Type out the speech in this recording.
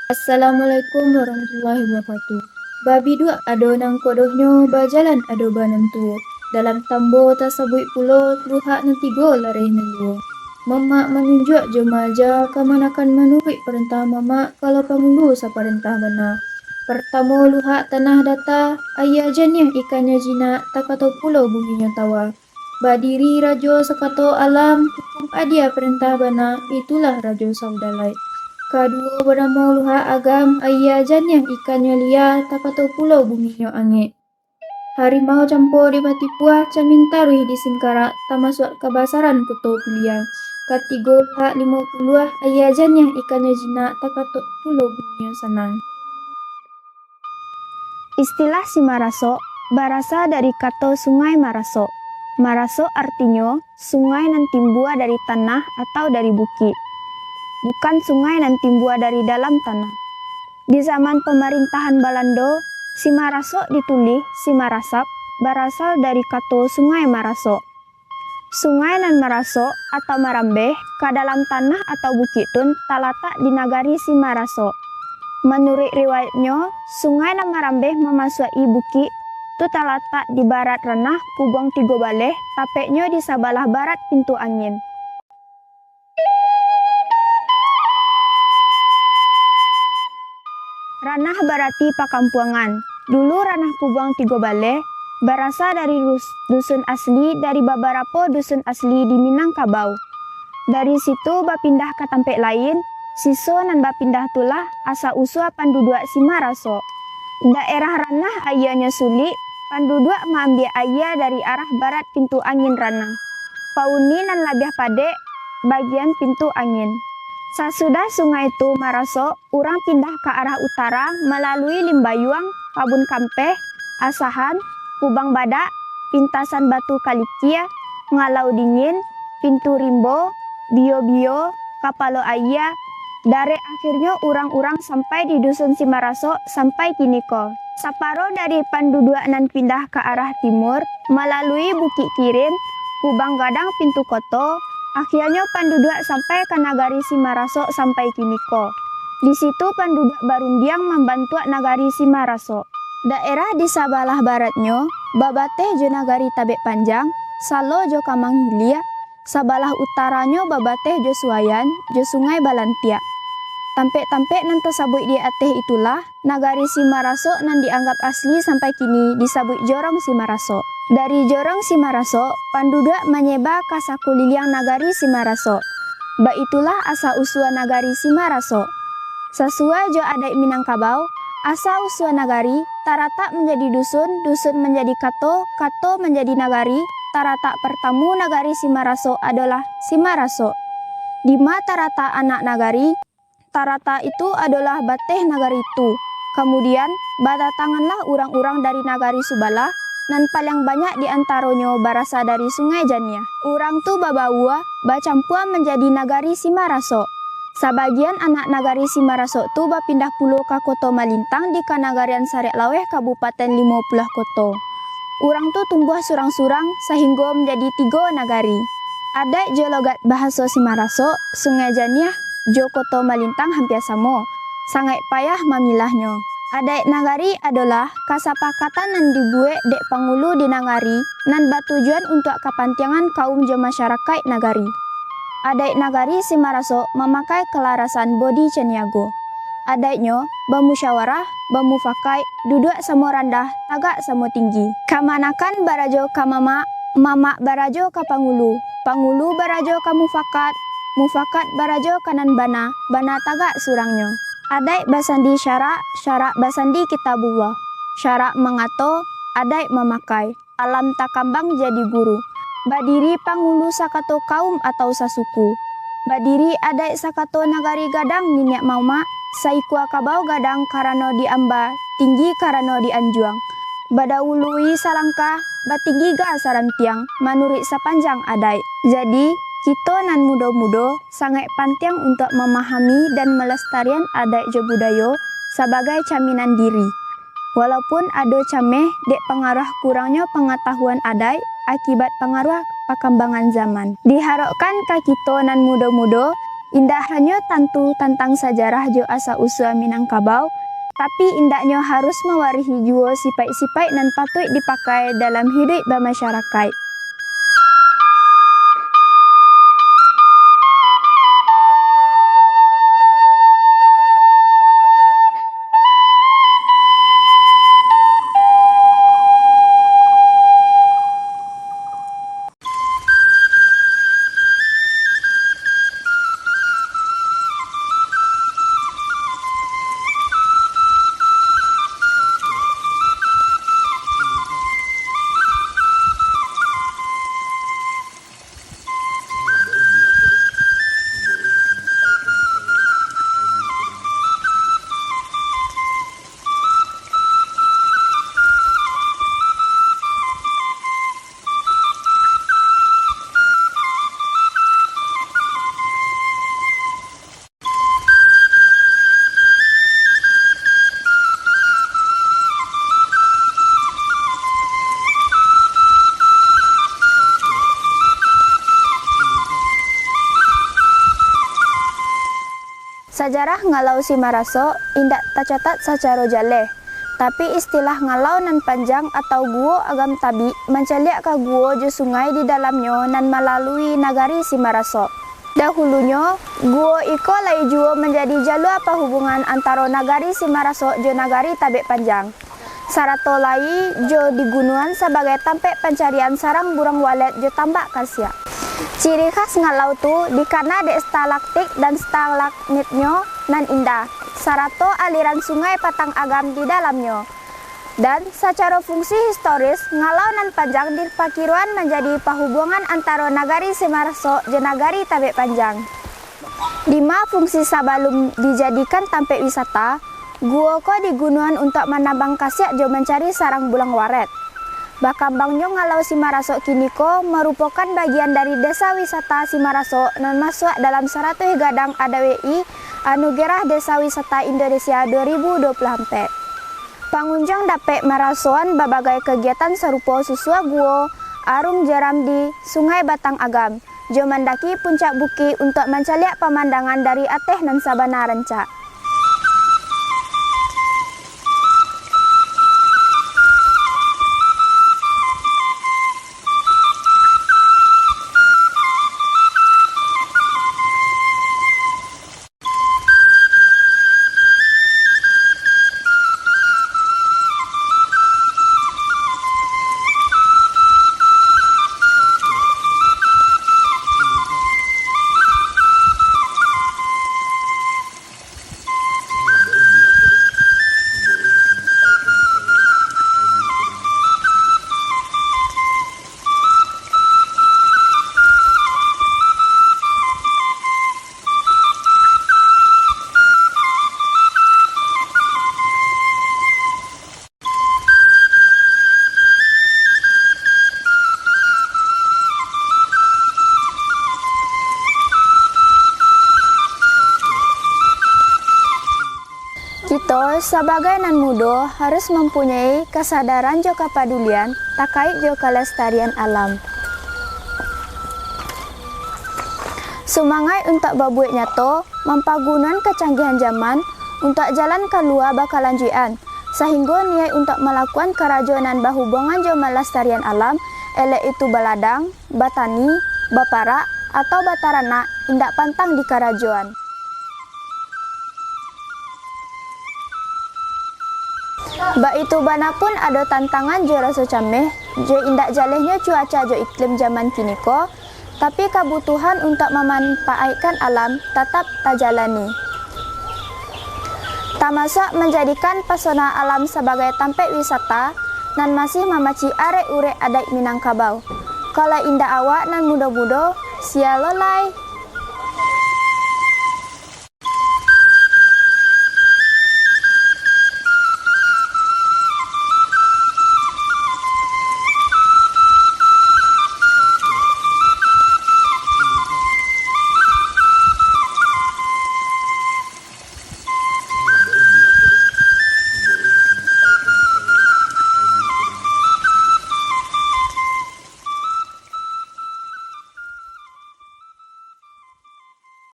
Assalamualaikum warahmatullahi wabarakatuh. Babi dua ado nang kodohnyo bajalan ado banan tuo. Dalam tambo tasabui pulo luhak nan tigo lareh nan duo. Mama menunjuk jemaja kamanakan menurut perintah mama kalau pangulu sa perintah bana. Pertamo luhak tanah data ayah janya ikannya jina takato pulo buminya tawa. Badiri rajo sakato alam hukum adia perintah bana itulah rajo saudalai. Kadua bernama luha agam ayah janya ikannya lia takato pulau buminya ange. Harimau campur di mati puah camin taruh di singkara tamasuk kebasaran kuto kuliah. Katigo luha 50 ayah janya ikannya jina takato pulau buminya sanang. Istilah Simaraso berasal dari kata sungai Maraso. Maraso artinya sungai nan timbua dari tanah atau dari bukit, bukan sungai nan timbua dari dalam tanah. Di zaman pemerintahan Belanda, Simaraso ditulis Simarasap berasal dari kata sungai Maraso. Sungai nan Maraso atau Marambeh ke dalam tanah atau bukit tun terletak di nagari Simaraso. Menurut riwayatnya, sungai nan Marambeh memasuki bukit tu terletak di barat ranah Kubong Tigo Baleh, tapeknya di sebelah barat pintu angin. Ranah berarti pakampuangan. Dulu ranah Kubong Tigo Baleh berasal dari dusun asli dari beberapa dusun asli di Minangkabau. Dari situ bapindah ke tampek lain, siso nan bapindah tulah asa usua panduduk Simaraso. Daerah ranah ayahnya sulit, panduduk mengambil ayah dari arah barat pintu angin ranah. Pauni nan labih padek bagian pintu angin. Sesudah sungai itu Maraso, orang pindah ke arah utara melalui Limbayuang, Kabun Kampeh, Asahan, Kubang Badak, Pintasan Batu Kalikia, Ngalau Dingin, Pintu Rimbo, Bio-Bio, Kapalo Ayah. Dari akhirnya orang-orang sampai di dusun Simaraso sampai Kiniko. Saparo dari penduduk nan pindah ke arah timur melalui Bukit Kirin, Kubang Gadang Pintu Koto. Akhirnya penduduk sampai ke nagari Simaraso sampai Kiniko. Di situ penduduk Barundiang membantu nagari Simaraso. Daerah di sebelah baratnya babateh jo nagari Tabek Panjang, Salo jo Kamang Hilia. Sebelah utaranya babateh jo Suayan, jo Sungai Balantia. Tampek-tampek nan tersabut di ateh itulah nagari Simaraso nan dianggap asli sampai kini disabut Jorong Simaraso. Dari Jorong Simaraso, penduduk menyeba ke sakuliliang nagari Simaraso. Itulah asa usua nagari Simaraso. Sesuai jo adat Minangkabau, asa usua nagari taratak menjadi dusun, dusun menjadi kato, kato menjadi nagari. Taratak pertama nagari Simaraso adalah Simaraso. Dima tarata anak nagari, tarata itu adalah bateh nagari itu. Kemudian, badatanganlah orang-orang dari nagari Subala, nan paling banyak di antaranya berasal dari Sungai Jania. Orang tu babawa, bacampua menjadi nagari Simaraso. Sebagian anak nagari Simaraso tu bapindah pulau ke Kota Malintang di kanagarian Sarek Laweh Kabupaten 50 Koto. Orang tu tumbuh surang-surang sehingga menjadi 3 nagari. Ada jologat bahasa Simaraso, Sungai Janiah, jo Kota Malintang hampir sama. Sangat payah memilahnya. Adat nagari adalah kesepakatan nan dibuat dek pangulu di nagari nan bertujuan untuk kepentingan kaum jo masyarakat nagari. Adat nagari Simaraso memakai kelarasan bodi ceniago. Adatnya bermusyawarah, bermufakat, duduk sama rendah, tagak sama tinggi. Kamanakan barajo ka mama, mama barajo ka pangulu, pangulu barajo ka mufakat, mufakat barajo kanan bana, bana tagak surangnya. Adat basandi syarak, syarak basandi kitabullah. Syarak mengato, adat memakai. Alam takambang jadi guru. Badiri pangulu sakato kaum atau sasuku. Badiri adat sakato nagari gadang minyak mauma. Saikua kabau gadang karano diamba, tinggi karano dianjuang. Badaului salangkah, batinggi ga sarantiang, menurut sepanjang adat. Jadi, kita nan muda-muda sangat penting untuk memahami dan melestarikan adat je budaya sebagai caminan diri. Walaupun ada cameh dek pengaruh kurangnya pengetahuan adat akibat pengaruh perkembangan zaman. Diharapkan ka kita nan muda-muda Indah hanya tentu tentang sejarah jo asa-usul Minangkabau, tapi indahnya harus mewarihi jua sipai-sipai nan patut dipakai dalam hidup bermasyarakat. Sejarah ngalau Simaraso indak tercatat secara jelas, tapi istilah ngalau nan panjang atau guo agam tabi menceliak ke guo jo sungai di dalamnya nan melalui nagari Simaraso. Dahulunya, guo iko lai juo menjadi jalur hubungan antara nagari Simaraso jo nagari Tabek Panjang. Sarato lai jo digunuan sebagai tempat pencarian sarang burung walet jo tambak Kasia. Ciri khas ngalau tu dikana de stalaktik dan stalagmitnya nan indah. Sarato aliran sungai patang agam di dalamnya. Dan secara fungsi historis, ngalau nan panjang di Pakiruan menjadi penghubungan antara nagari Simaraso dan nagari Tabek Panjang. Lima fungsi sebelum dijadikan tempat wisata, gua ko digunakan untuk menambang kasiak jo mencari sarang bulang waret. Bakambangnya ngalau Simaraso kini ko merupakan bagian dari desa wisata Simaraso nan masuk dalam 100 gadang ADWI Anugerah Desa Wisata Indonesia 2024. Pengunjung dapat merasakan berbagai kegiatan serupa susua guo, arung jeram di Sungai Batang Agam, jo mendaki puncak bukit untuk menceliak pemandangan dari ateh nan sabana rencak. Kita sebagai nan muda harus mempunyai kesadaran jo kepedulian terkait jo kelestarian alam. Semangat untuk berbuat nyata, mempergunakan kecanggihan zaman untuk jalan keluar berkelanjutan, sehingga niat untuk melakukan kerajunan berhubungan jo melestarian alam, elek itu beladang, batani, baparak, atau bataranak, indak pantang di kerajuan. Bak itu bana pun ada tantangan jo rasa cameh, jo indak jalehnya cuaca jo iklim zaman kini ko, tapi kebutuhan untuk memanfaatkan alam tetap terjalani. Termasuk menjadikan pesona alam sebagai tempat wisata nan masih memaci arek urek adat Minangkabau. Kalau indah awak nan muda-muda, sia lelai.